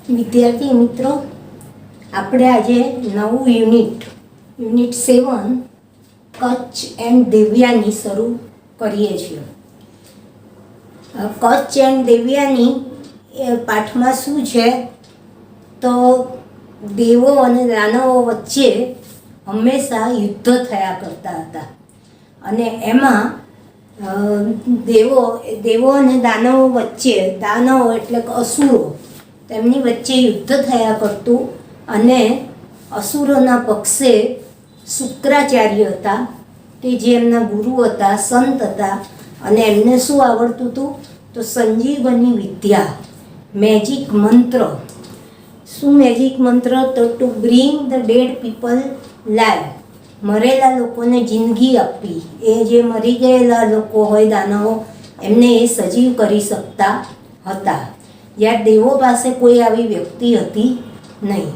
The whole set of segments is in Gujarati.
વિદ્યાર્થી મિત્રો, આપણે આજે નવું યુનિટ 7 કચ્છ એન્ડ દેવ્યાની શરૂ કરીએ છીએ. કચ્છ એન્ડ દેવ્યાની પાઠમાં શું છે તો દેવો અને દાનવો વચ્ચે હંમેશા યુદ્ધ થયા કરતા હતા અને એમાં દેવો અને દાનવો વચ્ચે, દાનવો એટલે કે અસુરો, તેમની વચ્ચે યુદ્ધ થયા કરતું અને અસુરોના પક્ષે શુક્રાચાર્ય હતા કે જે એમના ગુરુ હતા, સંત હતા અને એમને શું આવડતું હતું તો સંજીવની વિદ્યા, મેજિક મંત્ર. શું મેજિક મંત્ર? તો to bring the dead people live, મરેલા લોકોને જિંદગી આપવી. એ જે મરી ગયેલા લોકો હોય દાનવો, એમને એ સજીવ કરી શકતા હતા, જ્યારે દેવો પાસે કોઈ આવી વ્યક્તિ હતી નહીં.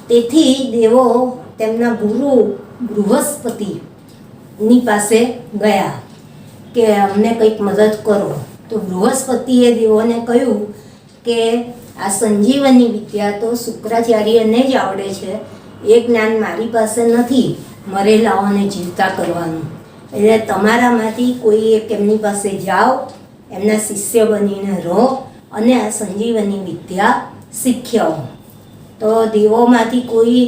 તેથી દેવો તેમના ગુરુ બૃહસ્પતિની પાસે ગયા કે અમને કંઈક મદદ કરો. તો બૃહસ્પતિએ દેવોને કહ્યું કે આ સંજીવની વિદ્યા તો શુક્રાચાર્યને જ આવડે છે, એ જ્ઞાન મારી પાસે નથી મરેલાઓને જીવતા કરવાનું. એટલે તમારામાંથી કોઈ એક એમની પાસે જાઓ, એમના શિષ્ય બનીને રહો અને આ સંજીવની વિદ્યા શીખ્યાઓ. તો દેવોમાંથી કોઈ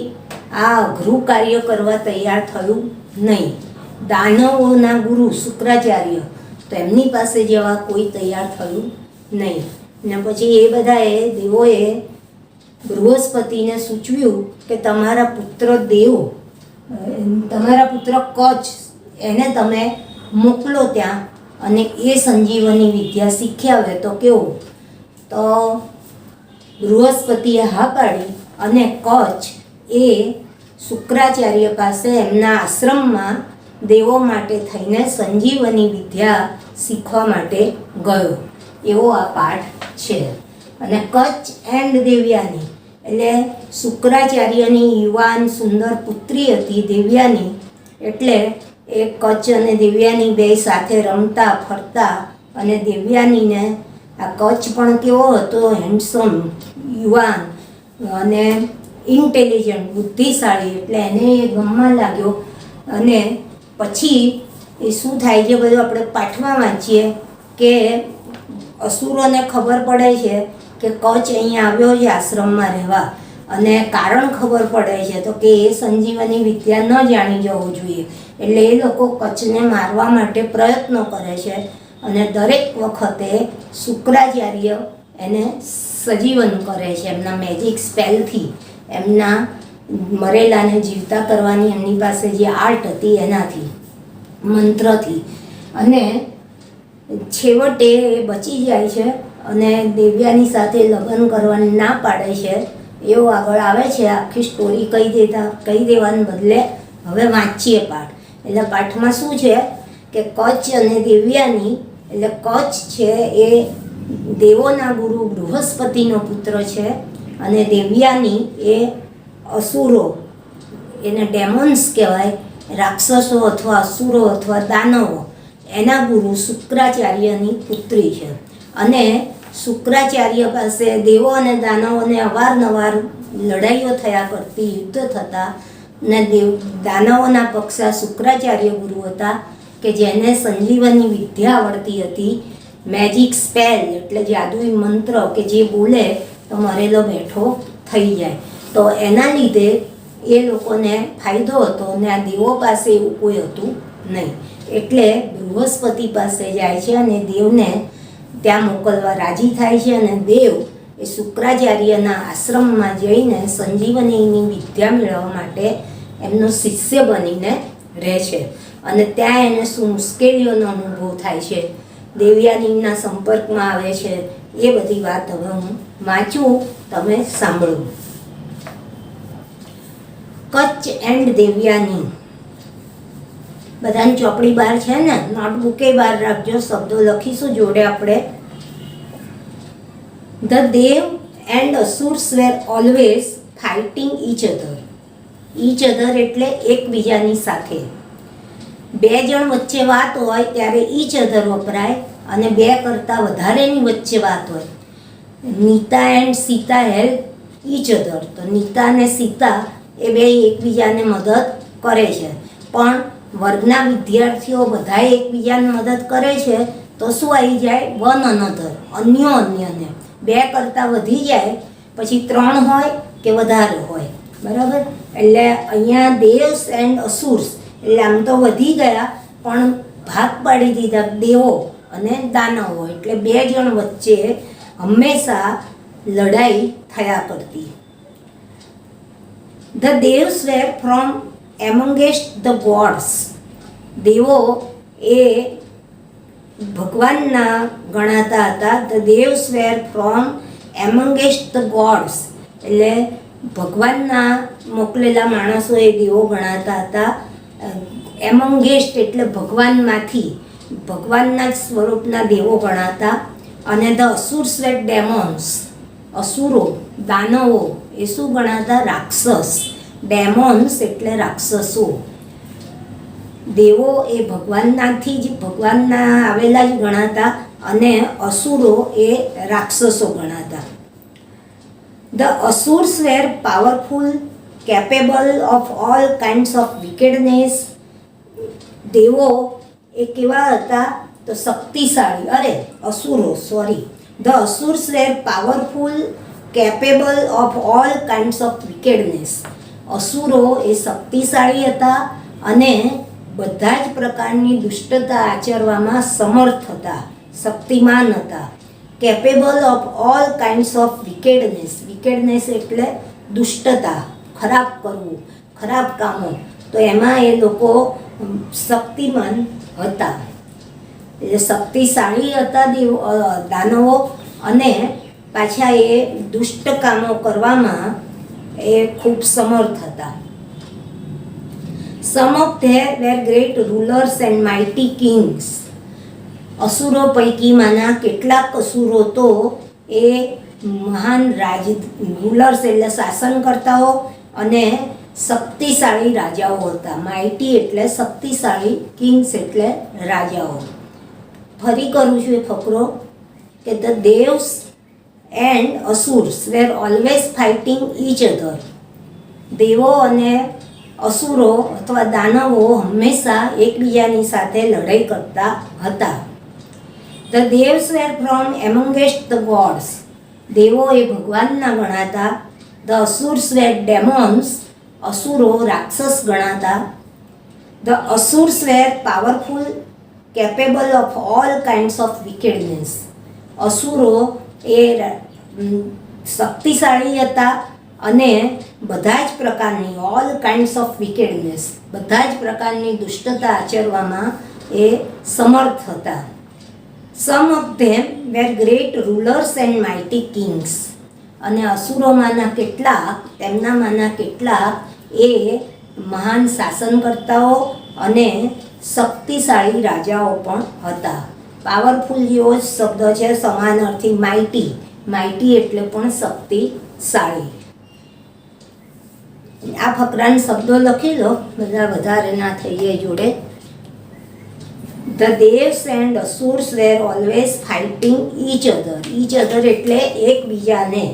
આ અઘરું કાર્ય કરવા તૈયાર થયું નહીં. દાનવોના ગુરુ શુક્રાચાર્ય, તો એમની પાસે જેવા કોઈ તૈયાર થયું નહીં. ને પછી એ બધાએ દેવોએ બૃહસ્પતિને સૂચવ્યું કે તમારા પુત્ર દેવ, તમારા પુત્ર કચ્છ, એને તમે મોકલો ત્યાં અને એ સંજીવની વિદ્યા શીખ્યાવે તો કેવું. તો બૃહસ્પતિએ હા પાડી અને કચ્છ એ શુક્રાચાર્ય પાસે એમના આશ્રમમાં દેવો માટે થઈને સંજીવની વિદ્યા શીખવા માટે ગયો. એવો આ પાઠ છે. અને કચ્છ એન્ડ દેવ્યાની એટલે શુક્રાચાર્યની યુવાન સુંદર પુત્રી હતી દેવ્યાની, એટલે એ કચ્છ અને દેવ્યાની બે સાથે રમતા ફરતા. અને દેવ્યાનીને આ કચ્છ પણ કેવો હતો, હેન્ડસમ, યુવાન અને ઇન્ટેલિજન્ટ, બુદ્ધિશાળી, એટલે એને એ ગમવા લાગ્યો. અને પછી એ શું થાય છે બધું આપણે પાઠમાં વાંચીએ કે અસુરોને ખબર પડે છે કે કચ્છ અહીંયા આવ્યો છે આશ્રમમાં રહેવા, અને કારણ ખબર પડે છે તો કે એ સંજીવની વિદ્યા ન જાણી જવું જોઈએ. એટલે એ લોકો કચ્છને મારવા માટે પ્રયત્નો કરે છે અને દરેક વખતે શુક્રાચાર્ય એને સજીવન કરે છે એમના મેજિક સ્પેલથી, એમના મરેલાને જીવતા કરવાની એમની પાસે જે આર્ટ હતી એનાથી, મંત્રથી. અને છેવટે એ બચી જાય છે અને દેવ્યાની સાથે લગ્ન કરવાની ના પાડે છે. એવું આગળ આવે છે. આખી સ્ટોરી કહી દેવાને બદલે હવે વાંચીએ પાઠ. એટલે પાઠમાં શું છે કે કચ્છ અને દેવ્યાની, એટલે કચ્છ છે એ દેવોના ગુરુ બૃહસ્પતિનો પુત્ર છે અને દેવ્યાની એ અસુરો, એને ડેમોન્સ કહેવાય, રાક્ષસો અથવા અસુરો અથવા દાનવો, એના ગુરુ શુક્રાચાર્યની પુત્રી છે. અને શુક્રાચાર્ય પાસે દેવો અને દાનવોને અવારનવાર લડાઈઓ થયા કરતી, યુદ્ધ થતા. ને દાનવોના પક્ષા શુક્રાચાર્ય ગુરુ હતા કે જેને સંજીવની વિદ્યા આવડતી હતી, મેજિક સ્પેલ એટલે જાદુઈ મંત્ર કે જે બોલે તો મરેલો બેઠો થઈ જાય. તો એના લીધે એ લોકોને ફાયદો હતો ને આ દેવો પાસે એવું કોઈ હતું નહીં. એટલે બૃહસ્પતિ પાસે જાય છે અને દેવને ત્યાં મોકલવા રાજી થાય છે. અને દેવ એ શુક્રાચાર્યના આશ્રમમાં જઈને સંજીવનીની વિદ્યા મેળવવા માટે એમનો શિષ્ય બનીને રહે છે. અને ત્યાં એને શું મુશ્કેલીઓનો અનુભવ થાય છે, દેવ્યાનીના સંપર્કમાં આવે છે, એ બધી વાત હવે હું વાંચું, તમે સાંભળો. કચ્છ એન્ડ દેવ્યાની. બધાની ચોપડી બહાર છે ને, નોટબુકે બહાર રાખજો, શબ્દો લખીશું જોડે આપણે. The dev and asurs were always fighting each other. Each other એટલે એકબીજાની સાથે. બે જણ વચ્ચે વાત હોય ત્યારે ઈચ અધર વપરાય, અને બે કરતાં વધારેની વચ્ચે વાત હોય. Nita and Sita help each other. તો નીતા અને સીતા એ બે એકબીજાને મદદ કરે છે, પણ વર્ગના વિદ્યાર્થીઓ બધા એકબીજાને મદદ કરે છે તો શું આવી જાય? વન અનધર, અન્યો અન્યને. બે કરતાં વધી જાય પછી ત્રણ હોય કે વધારે હોય, બરાબર. એટલે અહીંયા દેવ્સ એન્ડ અસુર્સ, એટલે આમ તો વધી ગયા પણ ભાગ પાડી દીધા દેવો અને દાનવો, એટલે બે જણ વચ્ચે હંમેશા લડાઈ થયા કરતી. The devs were from amongst the gods. દેવો એ ભગવાનના ગણાતા હતા. The devs were from amongst the gods, એટલે ભગવાનના મોકલેલા માણસો એ દેવો ગણાતા હતા. એમંગેસ્ટ એટલે ભગવાનમાંથી, ભગવાનના જ સ્વરૂપના દેવો ગણાતા. અને ધ અસુર્સ વેર ડેમોન્સ, અસુરો દાનવો એ શું ગણાતા? રાક્ષસ. ડેમોન્સ એટલે રાક્ષસો. દેવો એ ભગવાનનાથી જ, ભગવાનના આવેલા જ ગણાતા, અને અસુરો એ રાક્ષસો ગણાતા. The asurs were powerful, capable of all kinds of wickedness. દેવો એ કેવા હતા? તો શક્તિશાળી, અસુરો sorry, the asurs were powerful, capable of all kinds of wickedness. અસુરો એ શક્તિશાળી હતા અને બધા જ પ્રકારની દુષ્ટતા આચરવામાં સમર્થ હતા, શક્તિમાન હતા. Capable of all kinds of wickedness. Wickedness એટલે દુષ્ટતા, ખરાબ કરવું, ખરાબ કામો. તો એમાં એ લોકો શક્તિમાન હતા, એટલે શક્તિશાળી હતા દાનવો, અને પાછા એ દુષ્ટ કામો કરવામાં એ ખૂબ સમર્થ હતા. Some of their were great rulers and mighty kings. અસુરો પૈકીમાંના કેટલાક અસુરો તો એ મહાન રૂલર્સ એટલે શાસનકર્તાઓ અને શક્તિશાળી રાજાઓ હતા. માઇટી એટલે શક્તિશાળી, કિંગ્સ એટલે રાજાઓ. ફરી કરું છું એ ફકરો કે the devs and asurs were always fighting each other. દેવો અને અસુરો અથવા દાનવો હંમેશા એકબીજાની સાથે લડાઈ કરતા હતા. The devs were from amongst the gods. દેવો એ ભગવાનના ગણાતા. ધ અસુર્સ વેર ડેમોન્સ. અસુરો રાક્ષસ ગણાતા. The asurs were powerful, capable of all kinds of wickedness. અસુરો એ શક્તિશાળી હતા અને બધા જ પ્રકારની, ઓલ કાઇન્ડ્સ ઓફ વિકેડનેસ, બધા જ પ્રકારની દુષ્ટતા આચરવામાં એ સમર્થ હતા. Some of them were great rulers and mighty kings. અને અસુરોમાંના કેટલાક, તેમનામાંના કેટલાક એ મહાન શાસનકર્તાઓ અને શક્તિશાળી રાજાઓ પણ હતા. પાવરફુલ જેવો જ શબ્દ છે, સમાનાર્થી માઇટી. માઇટી એટલે પણ શક્તિશાળી. આ ફકરાના શબ્દો લખી લો, બધા વધારે ના થઈએ જોડે. The devs and asurs were always fighting each other. Each other એટલે એકબીજાને.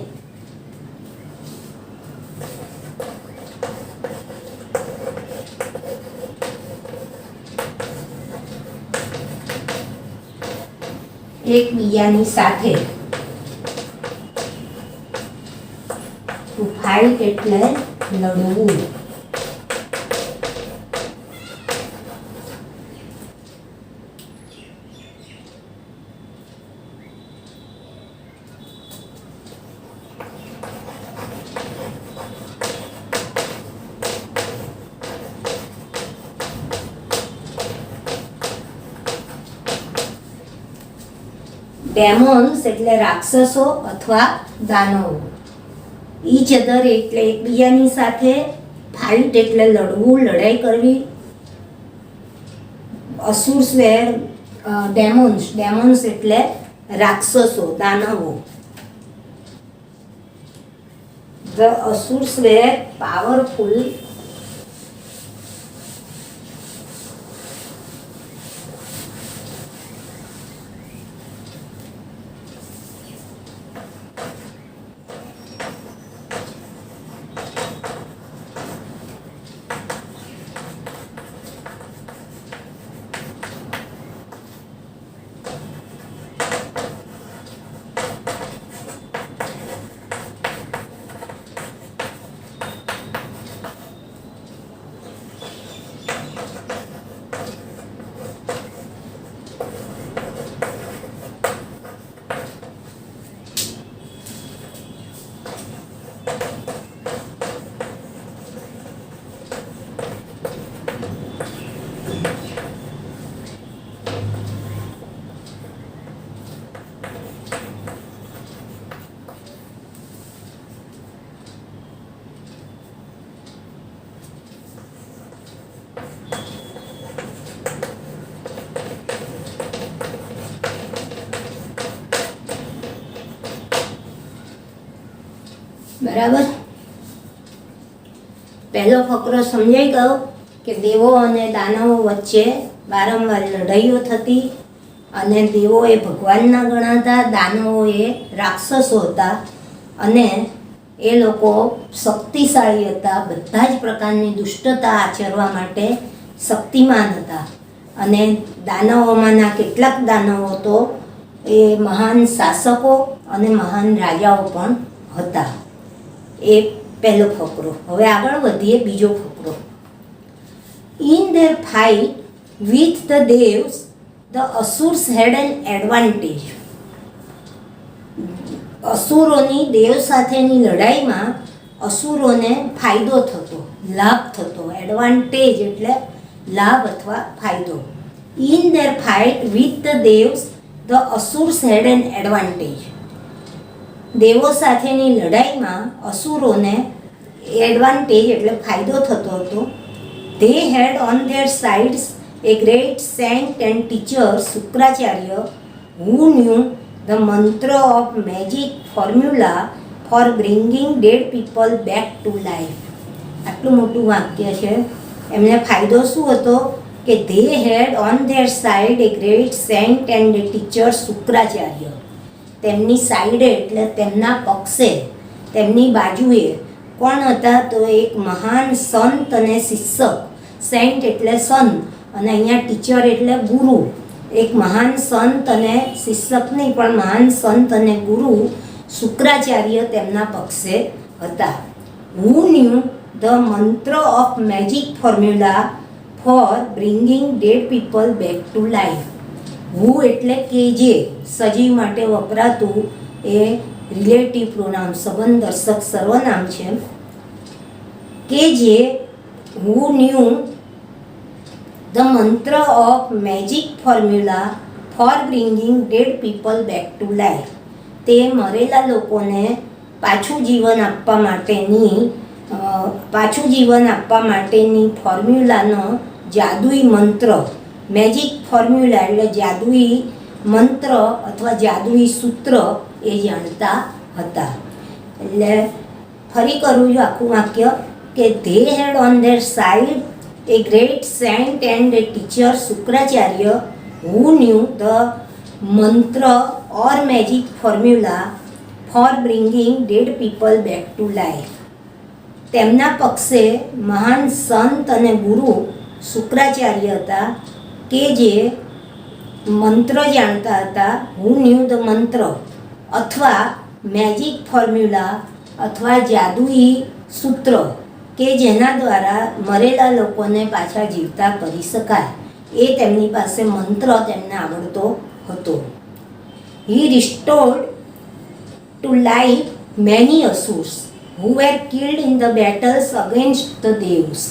એકબીજાની સાથે. ટુ ફાઇટ એટલે લડવું. ડેમોન્સ એટલે રાક્ષસો અથવા દાનવો. ઈચ અધર એટલે એકબીજાની સાથે. ફાઇટ એટલે લડવું, લડાઈ કરવી. અસુર્સ વેર ડેમોન્સ. ડેમોન્સ એટલે રાક્ષસો, દાનવો. ધ અસુર્સ વેર પાવરફુલ, બરાબર. પહેલો ફકરો સમજાઈ ગયો કે દેવો અને દાનવો વચ્ચે વારંવાર લડાઈઓ થતી અને દેવો એ ભગવાનના ગણાતા, દાનવો એ રાક્ષસો હતા અને એ લોકો શક્તિશાળી હતા, બધા જ પ્રકારની દુષ્ટતા આચરવા માટે શક્તિમાન હતા. અને દાનવોમાંના કેટલાક દાનવો તો એ મહાન શાસકો અને મહાન રાજાઓ પણ હતા. એ પહેલો ફકરો. હવે આગળ વધીએ બીજો ફકરો. In their fight with the devs the asurs had an advantage. અસુરોની દેવ સાથેની લડાઈમાં અસુરોને ફાયદો થતો, લાભ થતો. એડવાન્ટેજ એટલે લાભ અથવા ફાયદો. In their fight with the devs the asurs had an advantage. દેવો સાથેની લડાઈમાં અસુરોને એડવાન્ટેજ એટલે ફાયદો થતો હતો. They had on their sides a great saint and teacher Shukracharya who knew the મંત્ર of magic formula for bringing dead people back to life. આટલું મોટું વાક્ય છે. એમને ફાયદો શું હતો કે they had on their side a great saint and teacher Shukracharya. તેમની સાઈડે એટલે તેમના પક્ષે, તેમની બાજુએ કોણ હતા? તો એક મહાન સંત અને શિક્ષક. સેન્ટ એટલે સંત અને અહીંયા ટીચર એટલે ગુરુ. એક મહાન સંત અને શિક્ષક નહીં પણ મહાન સંત અને ગુરુ શુક્રાચાર્ય તેમના પક્ષે હતા. હુ ન્યૂ ધ મંત્ર of magic formula for bringing dead people back to life. Who એટલે કે જે, સજીવ માટે વપરાતું એ રિલેટિવ પ્રોનાઉન, સંબંધદર્શક સર્વનામ છે. કે જે હુ ન્યૂ ધ મંત્ર of magic formula for bringing dead people back to life. તે મરેલા લોકોને પાછું જીવન આપવા માટેની ફોર્મ્યુલાનો જાદુઈ મંત્ર. મેજિક ફોર્મ્યુલા એટલે જાદુઈ મંત્ર અથવા જાદુઈ સૂત્ર એ જાણતા હતા. એટલે ફરી કરું છું આખું વાક્ય કે they had on their side a great saint and teacher Shukracharya who knew the mantra or magic formula for bringing dead people back to life. તેમના પક્ષે મહાન સંત અને ગુરુ શુક્રાચાર્ય હતા કે જે મંત્ર જાણતા હતા. હુ ન્યૂ ધ મંત્ર અથવા મેજિક ફોર્મ્યુલા અથવા જાદુઈ સૂત્ર કે જેના દ્વારા મરેલા લોકોને પાછા જીવતા કરી શકાય. એ તેમની પાસે મંત્ર તેમને આવડતો હતો. He restored to life many asurs who were killed in the battles against the devs.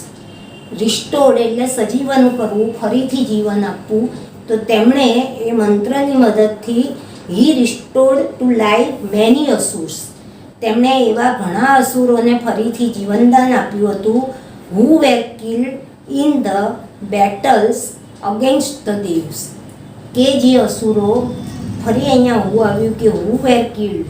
Restored એટલે સજીવન કરવું, ફરીથી જીવન આપવું. તો તેમણે એ મંત્રની મદદથી he restored to life many asurs, તેમણે એવા ઘણા અસુરોને ફરીથી જીવનદાન આપ્યું હતું. Who were killed in the battles against the devs. કે જે અસુરો, ફરી અહીંયા હું આવ્યું કે હુ વેર કિલ્ડ,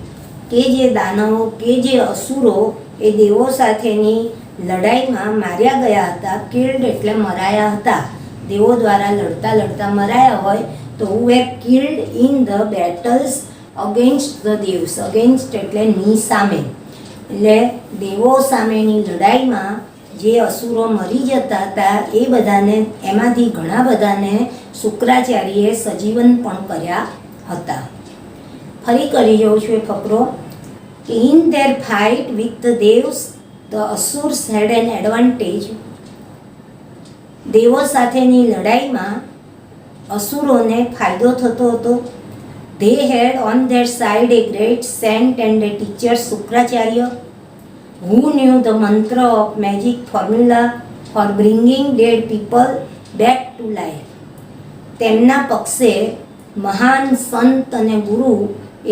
કે જે દાનવો, કે જે અસુરો એ દેવો સાથેની લડાઈમાં માર્યા ગયા હતા. કિલ્ડ એટલે મરાયા હતા. દેવો દ્વારા લડતા લડતા મરાયા હોય તો who were killed in the battles against the devs. Against એટલે ની સામે, એટલે દેવો સામેની લડાઈમાં જે અસુરો મરી જતા હતા એ બધાને, એમાંથી ઘણા બધાને શુક્રાચાર્યએ સજીવન પણ કર્યા હતા. ફરી કરી જાઉં છું એ ફકરો કે in their fight with the devs the asurs had an advantage. દેવો સાથેની લડાઈમાં અસુરોને ફાયદો થતો હતો. They had on their side a great saint and a teacher Shukracharya who knew the mantra of magic formula for bringing dead people back to life. તેમના પક્ષે મહાન સંત અને ગુરુ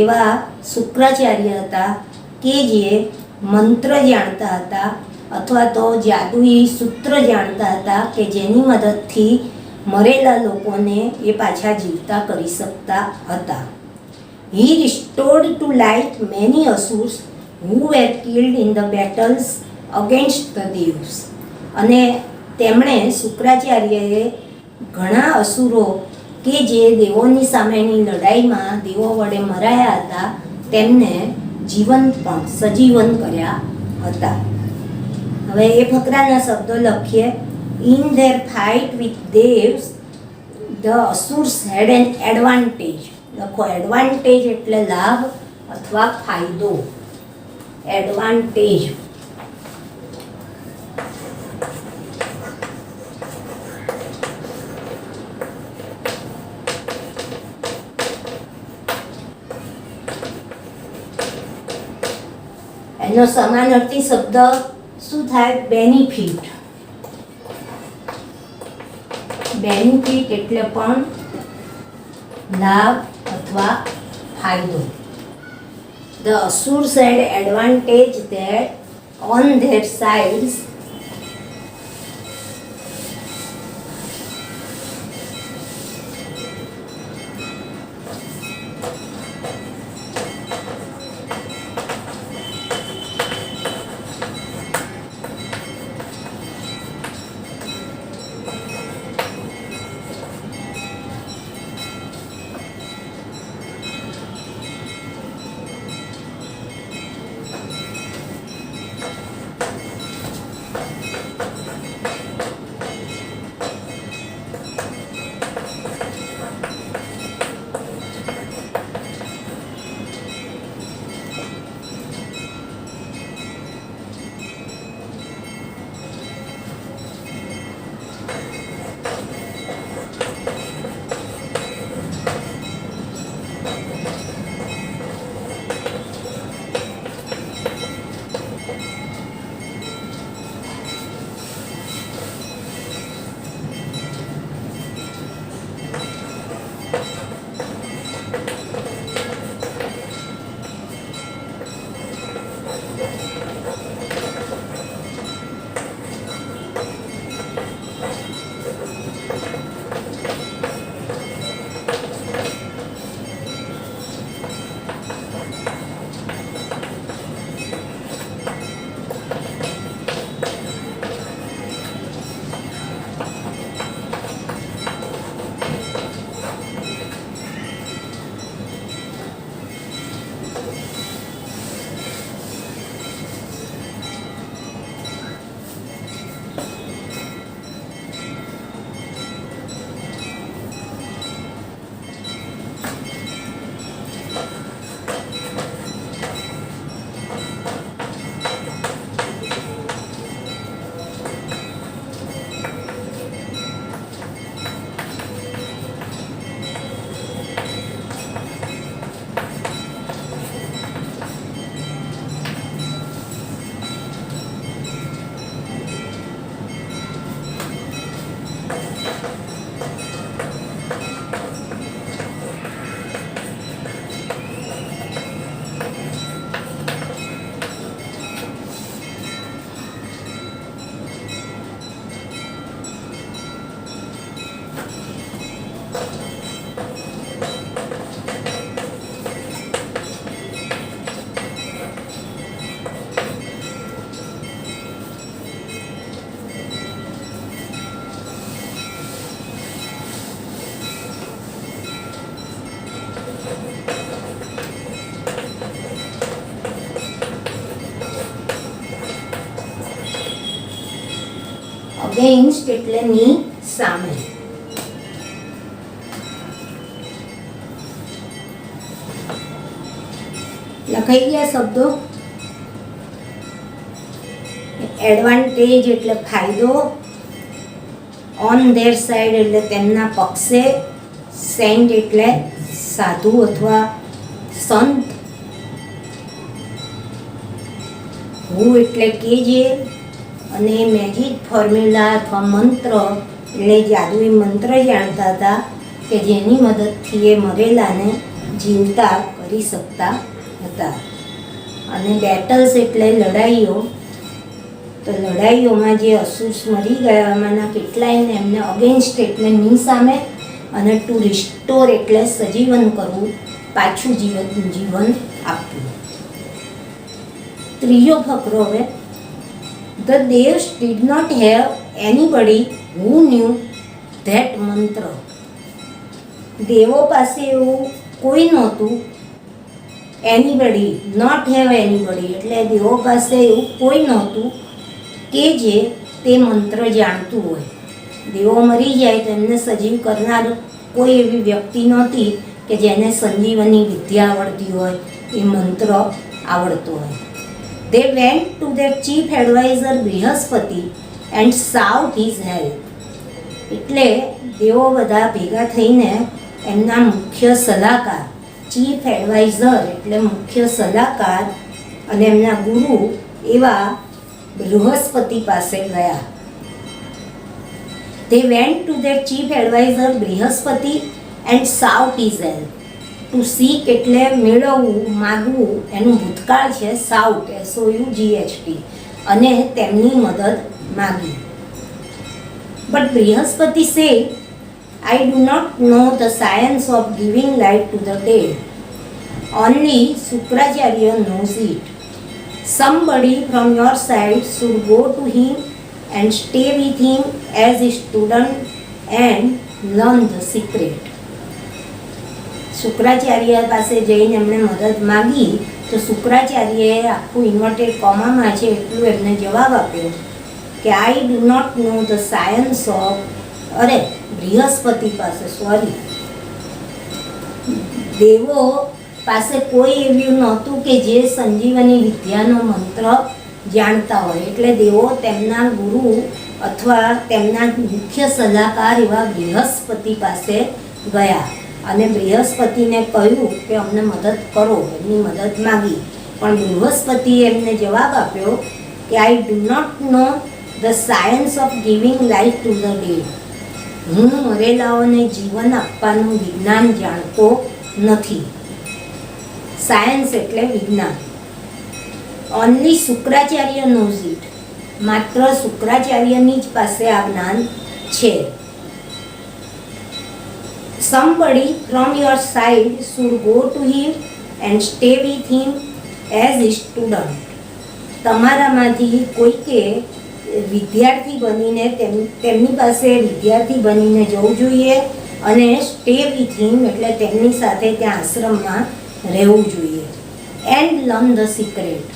એવા શુક્રાચાર્ય હતા કે જે મંત્ર જાણતા હતા અથવા તો જાદુઈ સૂત્ર જાણતા હતા કે જેની મદદથી મરેલા લોકોને એ પાછા જીવતા કરી શકતા હતા. He restored to life many asurs who were killed in the battles against the Devs. અને તેમણે શુક્રાચાર્યએ ઘણા અસુરો કે જે દેવોની સામેની લડાઈમાં દેવો વડે મરાયા હતા તેમને સજીવન કર્યા હતા. હવે એ ફકરાના શબ્દો લખીએ. In their fight with devs the asurs had an advantage. લખો એડવાન્ટેજ એટલે લાભ અથવા ફાયદો. એડવાન્ટેજ. એનો સમાનાર્થી શબ્દ શું થાય? બેનિફિટ. બેનિફિટ એટલે પણ લાભ અથવા ફાયદો. The Asurs had advantage that on their sides against એટલે ની સામે. લખાઈ ગયા શબ્દો. એડવાન્ટેજ એટલે ફાયદો. ઓન ધેર સાઈડ એટલે તેમના પક્ષે. સેન્ટ એટલે સાધુ અથવા સંત. હુ એટલે કે જે. અને મેજિક ફોર્મ્યુલા અથવા મંત્ર એટલે જાદુઈ મંત્ર જાણતા હતા કે જેની મદદથી એ મરેલાને જીવતા કરી શકતા હતા. અને બેટલ્સ એટલે લડાઈઓ. તો લડાઈઓમાં જે અસુર્સ મરી ગયા એમાંના કેટલાયને એમને અગેન્સ્ટ એટલે ની સામે. અને ટુ રિસ્ટોર એટલે સજીવન કરવું, પાછું જીવન આપવું. ત્રીજો ફકરો હવે. The Devs did not have anybody who knew that મંત્ર. દેવો પાસે એવું કોઈ નહોતું. એનીબડી, નોટ હેવ એનીબડી એટલે દેવો પાસે એવું કોઈ નહોતું કે જે તે મંત્ર જાણતું હોય. દેવો મરી જાય તો એમને સજીવ કરનાર કોઈ એવી વ્યક્તિ નહોતી કે જેને સંજીવની વિદ્યા આવડતી હોય, એ મંત્ર આવડતો હોય. They went to their chief advisor Brihaspati and sought his help. એટલે દેવો બધા ભેગા થઈને એમના મુખ્ય સલાહકાર, ચીફ એડવાઇઝર એટલે મુખ્ય સલાહકાર અને એમના ગુરુ એવા બૃહસ્પતિ પાસે ગયા. They went to their chief advisor Brihaspati and sought his help. To seek એટલે મેળવવું, માગવું, એનું ભૂતકાળ છે સાઉટ, SOUGHT, અને તેમની મદદ માગી. But Brihaspati said, I do not know the science of giving light to the dead. Only Shukracharya knows it. Somebody from your side should go to him and stay with him as a student and learn the secret. Shukracharya પાસે જઈને એમણે મદદ માગી તો શુક્રાચાર્યએ આખું ઇન્વર્ટેડ કોમામાં છે એટલું એમને જવાબ આપ્યો કે I do not know the science of, અરે બૃહસ્પતિ પાસે, સોરી, દેવો પાસે કોઈ એવું નહોતું કે જે સંજીવની વિદ્યાનો મંત્ર જાણતા હોય. એટલે દેવો તેમના ગુરુ અથવા તેમના મુખ્ય સલાહકાર એવા બૃહસ્પતિ પાસે ગયા અને બૃહસ્પતિને કહ્યું કે અમને મદદ કરો, એમની મદદ માગી. પણ બૃહસ્પતિએ એમને જવાબ આપ્યો કે I do not know the science of giving life to the dead. હું મરેલાઓને જીવન આપવાનું વિજ્ઞાન જાણતો નથી. સાયન્સ એટલે વિજ્ઞાન. Only Shukracharya nose it. માત્ર શુક્રાચાર્યની જ પાસે આ જ્ઞાન છે. Somebody from your side should go to him and stay with him as a student. તમારામાંથી કોઈકે વિદ્યાર્થી બનીને તેમની પાસે વિદ્યાર્થી બનીને જવું જોઈએ અને સ્ટે વિથ હિમ એટલે તેમની સાથે ત્યાં આશ્રમમાં રહેવું જોઈએ. And learn the secret.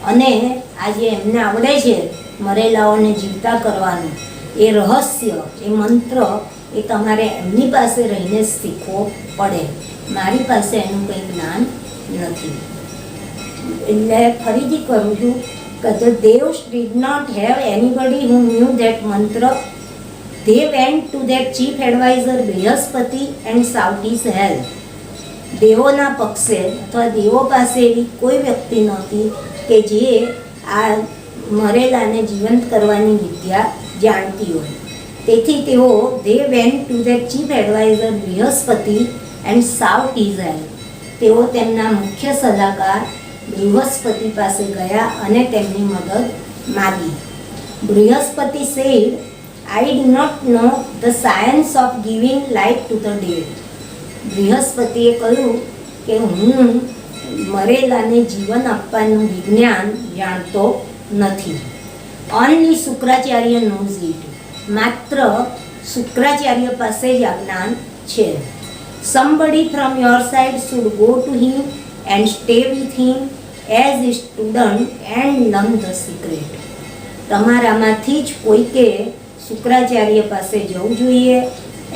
અને આજે એમને આવડે છે મરેલાઓને જીવતા કરવાનું, એ રહસ્ય, એ મંત્ર, એ તમારે એમની પાસે રહીને શીખવો પડે. મારી પાસે એનું કંઈ જ્ઞાન નથી. એટલે ફરીથી કરું છું કે the Devs did not have anybody who knew that mantra. They went to their chief advisor Brihaspati and sought his help. દેવોના પક્ષે અથવા દેવો પાસે એવી કોઈ વ્યક્તિ નહોતી કે જે આ મરેલાને જીવંત કરવાની વિદ્યા જાણતી હોય. તેથી તેઓ they went to their chief advisor Brihaspati and sought his help. તેઓ તેમના મુખ્ય સલાહકાર બૃહસ્પતિ પાસે ગયા અને તેમની મદદ માગી. Brihaspati said, I do not know the science of giving life to the dead. બૃહસ્પતિએ કહ્યું કે હું મરેલાને જીવન આપવાનું વિજ્ઞાન જાણતો નથી. Only Shukracharya nose it. માત્ર શુક્રાચાર્ય પાસે જ આ જ્ઞાન છે. Somebody from your side should go to him and stay with him as a student and learn the secret. તમારામાંથી જ કોઈકે શુક્રાચાર્ય પાસે જવું જોઈએ,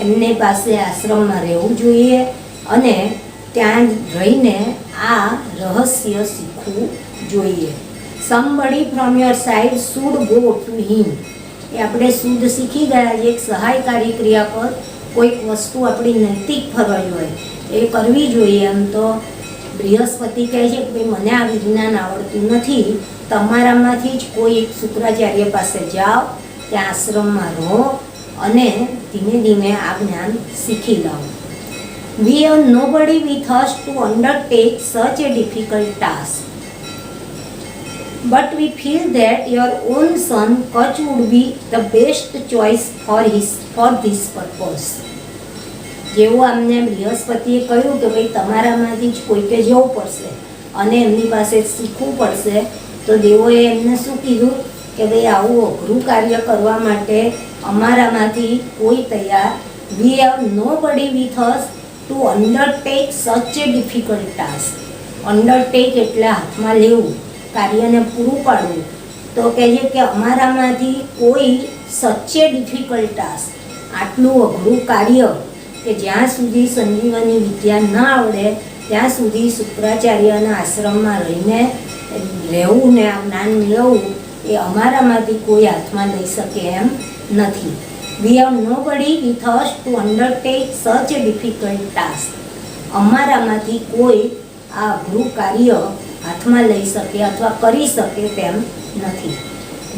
એમને પાસે આશ્રમમાં રહેવું જોઈએ અને ત્યાં રહીને આ રહસ્ય શીખવું જોઈએ. Somebody from your side should go to him. એ આપણે શુદ્ધ શીખી ગયા. એક સહાયકારી ક્રિયાપદ, કોઈક વસ્તુ આપણી નૈતિક ફરજ હોય એ કરવી જોઈએ. એમ તો બૃહસ્પતિ કહે છે કે ભાઈ મને આ વિજ્ઞાન આવડતું નથી, તમારામાંથી જ કોઈ એક શુક્રાચાર્ય પાસે જાઓ, ત્યાં આશ્રમમાં રહો અને ધીમે ધીમે આ જ્ઞાન શીખી લાવો. We have nobody with us to undertake such a difficult task. But we feel that your own son Kach would be the best choice for this purpose. જેવું અમને બૃહસ્પતિએ કહ્યું કે ભાઈ તમારામાંથી જ કોઈકે જવું પડશે અને એમની પાસે શીખવું પડશે, તો તો દેવોએ એમને શું કીધું કે ભાઈ આવું અઘરું કાર્ય કરવા માટે અમારામાંથી કોઈ તૈયાર, વી હેવ નો બડી with us to undertake such a difficult task. Undertake એટલે હાથમાં લેવું, કાર્યને પૂરું પાડવું. તો કહે છે કે અમારામાંથી કોઈ સચ એ ડિફિકલ્ટ ટાસ્ક, આટલું અઘરું કાર્ય કે જ્યાં સુધી સંજીવની વિદ્યા ન આવડે ત્યાં સુધી શુક્રાચાર્યના આશ્રમમાં રહીને રહેવું ને આ જ્ઞાન મેળવવું એ અમારામાંથી કોઈ હાથમાં લઈ શકે એમ નથી. વી હેવ નો બડી with us to undertake such a difficult task. અમારામાંથી કોઈ આ અઘરું કાર્ય હાથમાં લઈ શકે અથવા કરી શકે તેમ નથી.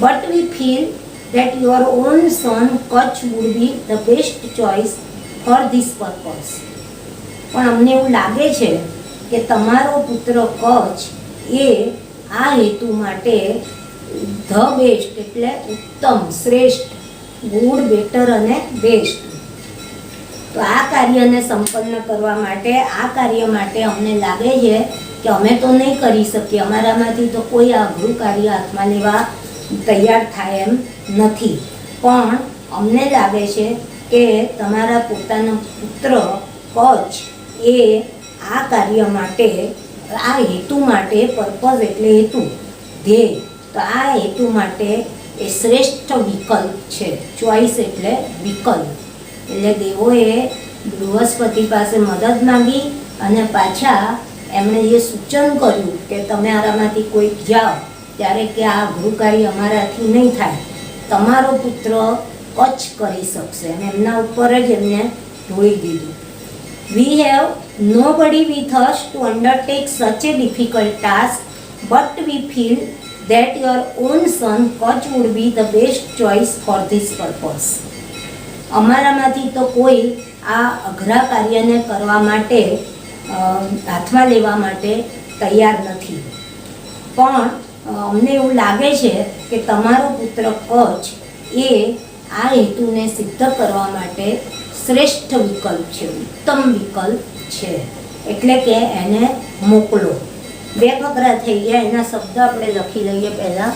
But we feel that your own son Kutch would be the best choice for this purpose. પણ અમને એવું લાગે છે કે તમારો પુત્ર કચ્છ એ આ હેતુ માટે ધ બેસ્ટ એટલે ઉત્તમ, શ્રેષ્ઠ, ગુડ, બેટર અને બેસ્ટ. તો આ કાર્યને સંપન્ન કરવા માટે, આ કાર્ય માટે અમને લાગે છે કે અમે તો નહીં કરી શકીએ, અમારામાંથી તો કોઈ આ અઘરું કાર્ય હાથમાં લેવા તૈયાર થાય એમ નથી. પણ અમને લાગે છે કે તમારા પોતાનો પુત્ર કચ્છ એ આ કાર્ય માટે, આ હેતુ માટે, પર્પઝ એટલે હેતુ, ધ્યેય, તો આ હેતુ માટે એ શ્રેષ્ઠ વિકલ્પ છે. ચોઈસ એટલે વિકલ્પ. એટલે દેવોએ બૃહસ્પતિ પાસે મદદ માંગી અને પાછા એમણે જે સૂચન કર્યું કે તમે આરામાંથી કોઈક જાઓ ત્યારે કે આ અઘરું કાર્ય અમારાથી નહીં થાય, તમારો પુત્ર કચ્છ કરી શકશે, અને એમના ઉપર જ એમને ઢોળી દીધું. વી હેવ નો બડી with us to undertake such a difficult task, but we feel that your own son Kutch would be the best choice for this purpose. અમારામાંથી તો કોઈ આ અઘરા કાર્યને કરવા માટે, હાથમાં લેવા માટે તૈયાર નથી. પણ અમને એવું લાગે છે કે તમારો પુત્ર કચ્છ એ આ હેતુને સિદ્ધ કરવા માટે શ્રેષ્ઠ વિકલ્પ છે, ઉત્તમ વિકલ્પ છે, એટલે કે એને મોકલો. બે ફકરા થઈ ગયા, એના શબ્દ આપણે લખી લઈએ પહેલાં.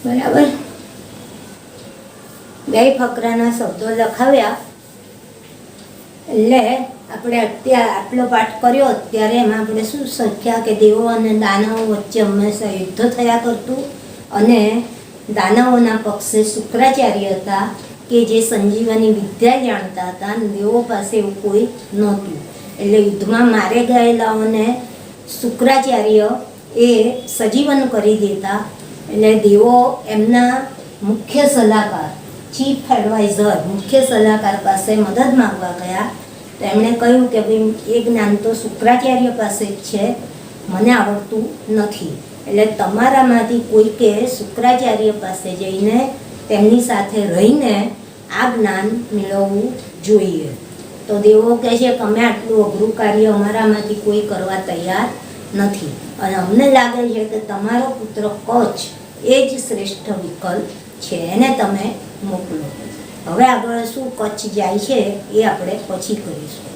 બરાબર. બે ફકરાના શબ્દો લખાવ્યા એટલે આપણે અત્યારે આટલો પાઠ કર્યો ત્યારે એમાં આપણે શું શીખ્યા કે દેવો અને દાનવો વચ્ચે હંમેશા યુદ્ધ થયા કરતું અને દાનવોના પક્ષે શુક્રાચાર્ય હતા કે જે સંજીવની વિદ્યા જાણતા હતા અને દેવો પાસે એવું કોઈ નહોતું. એટલે યુદ્ધમાં મારે ગયેલાઓને શુક્રાચાર્ય એ સજીવન કરી દેતા. એટલે દેવો એમના મુખ્ય સલાહકાર ચીફ એડવાઇઝર મુખ્ય સલાહકાર પાસે મદદ માંગવા ગયા તો એમણે કહ્યું કે ભાઈ એ જ્ઞાન તો શુક્રાચાર્ય પાસે જ છે, મને આવડતું નથી. એટલે તમારામાંથી કોઈકે શુક્રાચાર્ય પાસે જઈને તેમની સાથે રહીને આ જ્ઞાન મેળવવું જોઈએ. તો દેવો કહે છે કે અમે આટલું અઘરું કાર્ય અમારામાંથી કોઈ કરવા તૈયાર નથી અને અમને લાગે છે કે તમારો પુત્ર કચ્છ એ જ શ્રેષ્ઠ વિકલ્પ છે, એને તમે મોકલો. હવે આગળ શું કચ્છ જાય છે એ આપણે પછી કરીશું.